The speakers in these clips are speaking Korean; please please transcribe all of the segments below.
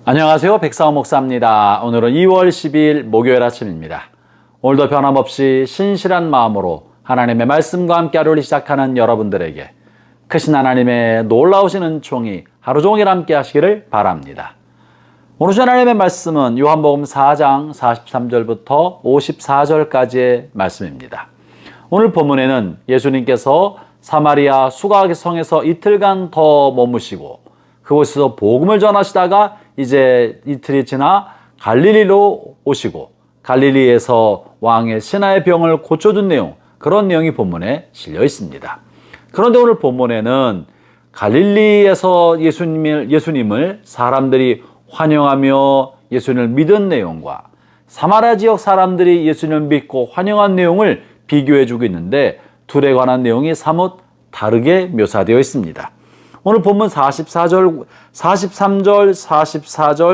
안녕하세요. 백상호 목사입니다. 오늘은 2월 12일 목요일 아침입니다. 오늘도 변함없이 신실한 마음으로 하나님의 말씀과 함께 하루를 시작하는 여러분들에게 크신 하나님의 놀라우신 은총이 하루 종일 함께 하시기를 바랍니다. 오늘 하나님의 말씀은 요한복음 4장 43절부터 54절까지의 말씀입니다. 오늘 본문에는 예수님께서 사마리아 수가성에서 이틀간 더 머무시고 그곳에서 복음을 전하시다가 이제 이틀이 지나 갈릴리로 오시고 갈릴리에서 왕의 신하의 병을 고쳐준 내용, 그런 내용이 본문에 실려 있습니다. 그런데 오늘 본문에는 갈릴리에서 예수님을 사람들이 환영하며 예수님을 믿은 내용과 사마리아 지역 사람들이 예수님을 믿고 환영한 내용을 비교해주고 있는데 둘에 관한 내용이 사뭇 다르게 묘사되어 있습니다. 오늘 본문 43절, 44절,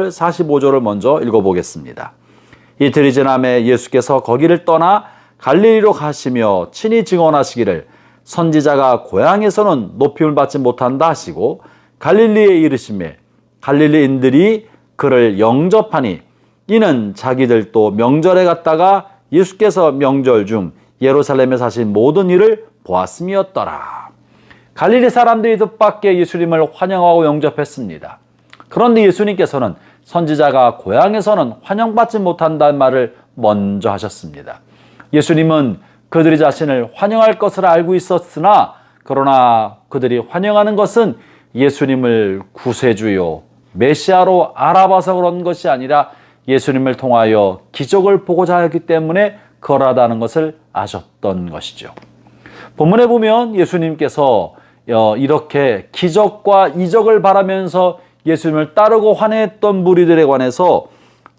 45절을 먼저 읽어보겠습니다. 이틀이 지남에 예수께서 거기를 떠나 갈릴리로 가시며 친히 증언하시기를 선지자가 고향에서는 높임을 받지 못한다 하시고 갈릴리에 이르시매 갈릴리인들이 그를 영접하니 이는 자기들도 명절에 갔다가 예수께서 명절 중 예루살렘에 사신 모든 일을 보았음이었더라. 갈릴리 사람들이 뜻밖의 예수님을 환영하고 영접했습니다. 그런데 예수님께서는 선지자가 고향에서는 환영받지 못한다는 말을 먼저 하셨습니다. 예수님은 그들이 자신을 환영할 것을 알고 있었으나 그러나 그들이 환영하는 것은 예수님을 구세주요 메시아로 알아봐서 그런 것이 아니라 예수님을 통하여 기적을 보고자 하였기 때문에 그러하다는 것을 아셨던 것이죠. 본문에 보면 예수님께서 이렇게 기적과 이적을 바라면서 예수님을 따르고 환영했던 무리들에 관해서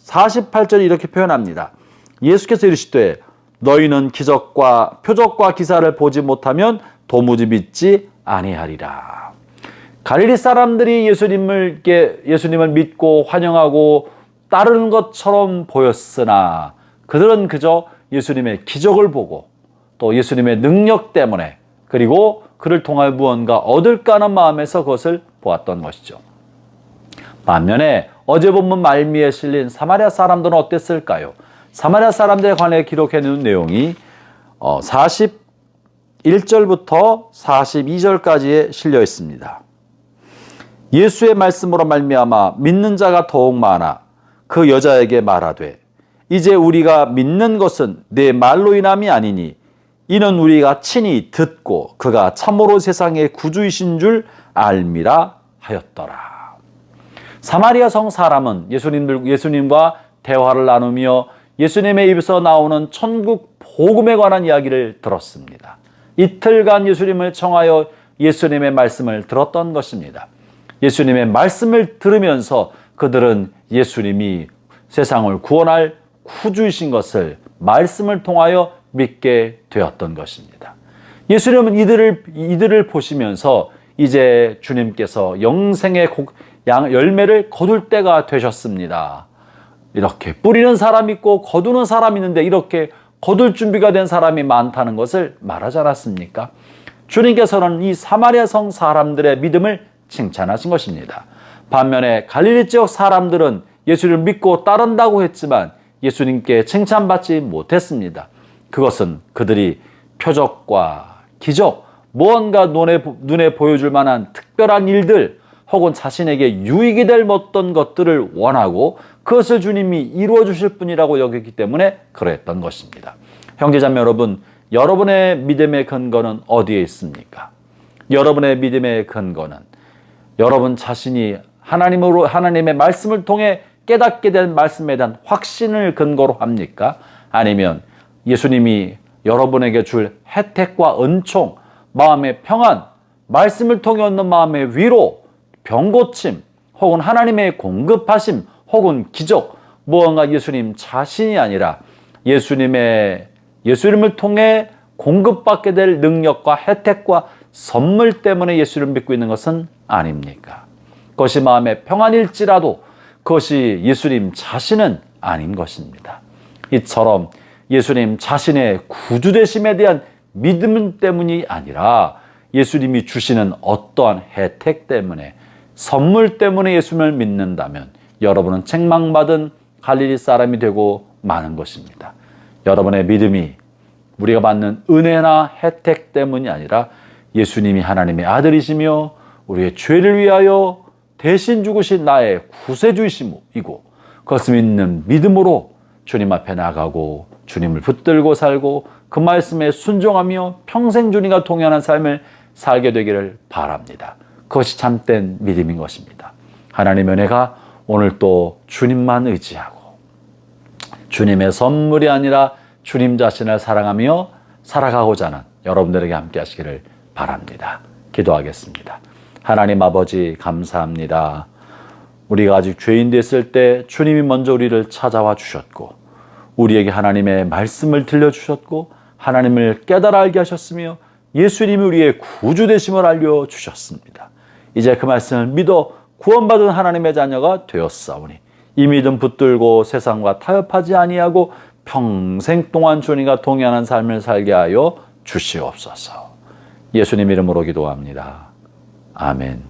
48절에 이렇게 표현합니다. 예수께서 이르시되 너희는 기적과 표적과 기사를 보지 못하면 도무지 믿지 아니하리라. 갈릴리 사람들이 예수님을 믿고 환영하고 따르는 것처럼 보였으나 그들은 그저 예수님의 기적을 보고 또 예수님의 능력 때문에 그리고 그를 통하여 무언가 얻을까 하는 마음에서 그것을 보았던 것이죠. 반면에 어제 본문 말미에 실린 사마리아 사람들은 어땠을까요? 사마리아 사람들에 관해 기록해 놓은 내용이 41절부터 42절까지에 실려 있습니다. 예수의 말씀으로 말미암아 믿는 자가 더욱 많아 그 여자에게 말하되 이제 우리가 믿는 것은 내 말로 인함이 아니니 이는 우리가 친히 듣고 그가 참으로 세상의 구주이신 줄 알미라 하였더라. 사마리아 성 사람은 예수님과 대화를 나누며 예수님의 입에서 나오는 천국 복음에 관한 이야기를 들었습니다. 이틀간 예수님을 청하여 예수님의 말씀을 들었던 것입니다. 예수님의 말씀을 들으면서 그들은 예수님이 세상을 구원할 구주이신 것을 말씀을 통하여 믿게 되었던 것입니다. 예수님은 이들을 보시면서 이제 주님께서 영생의 열매를 거둘 때가 되셨습니다. 이렇게 뿌리는 사람이 있고 거두는 사람이 있는데 이렇게 거둘 준비가 된 사람이 많다는 것을 말하지 않았습니까? 주님께서는 이 사마리아 성 사람들의 믿음을 칭찬하신 것입니다. 반면에 갈릴리 지역 사람들은 예수를 믿고 따른다고 했지만 예수님께 칭찬받지 못했습니다. 그것은 그들이 표적과 기적, 무언가 눈에 보여줄 만한 특별한 일들 혹은 자신에게 유익이 될 어떤 것들을 원하고 그것을 주님이 이루어 주실 분이라고 여겼기 때문에 그랬던 것입니다. 형제자매 여러분, 여러분의 믿음의 근거는 어디에 있습니까? 여러분의 믿음의 근거는 여러분 자신이 하나님의 말씀을 통해 깨닫게 된 말씀에 대한 확신을 근거로 합니까? 아니면 예수님이 여러분에게 줄 혜택과 은총, 마음의 평안, 말씀을 통해 얻는 마음의 위로, 병고침, 혹은 하나님의 공급하심, 혹은 기적, 무언가 예수님 자신이 아니라 예수님을 통해 공급받게 될 능력과 혜택과 선물 때문에 예수를 믿고 있는 것은 아닙니까? 그것이 마음의 평안일지라도 그것이 예수님 자신은 아닌 것입니다. 이처럼 예수님 자신의 구주되심에 대한 믿음 때문이 아니라 예수님이 주시는 어떠한 혜택 때문에 선물 때문에 예수님을 믿는다면 여러분은 책망받은 갈릴리 사람이 되고 마는 것입니다. 여러분의 믿음이 우리가 받는 은혜나 혜택 때문이 아니라 예수님이 하나님의 아들이시며 우리의 죄를 위하여 대신 죽으신 나의 구세주이시고 그것을 믿는 믿음으로 주님 앞에 나가고 주님을 붙들고 살고 그 말씀에 순종하며 평생 주님과 동행하는 삶을 살게 되기를 바랍니다. 그것이 참된 믿음인 것입니다. 하나님의 은혜가 오늘 또 주님만 의지하고 주님의 선물이 아니라 주님 자신을 사랑하며 살아가고자 하는 여러분들에게 함께 하시기를 바랍니다. 기도하겠습니다. 하나님 아버지 감사합니다. 우리가 아직 죄인 됐을 때 주님이 먼저 우리를 찾아와 주셨고 우리에게 하나님의 말씀을 들려주셨고 하나님을 깨달아 알게 하셨으며 예수님이 우리의 구주 되심을 알려주셨습니다. 이제 그 말씀을 믿어 구원받은 하나님의 자녀가 되었사오니 이 믿음 붙들고 세상과 타협하지 아니하고 평생 동안 주님과 동행하는 삶을 살게 하여 주시옵소서. 예수님 이름으로 기도합니다. 아멘.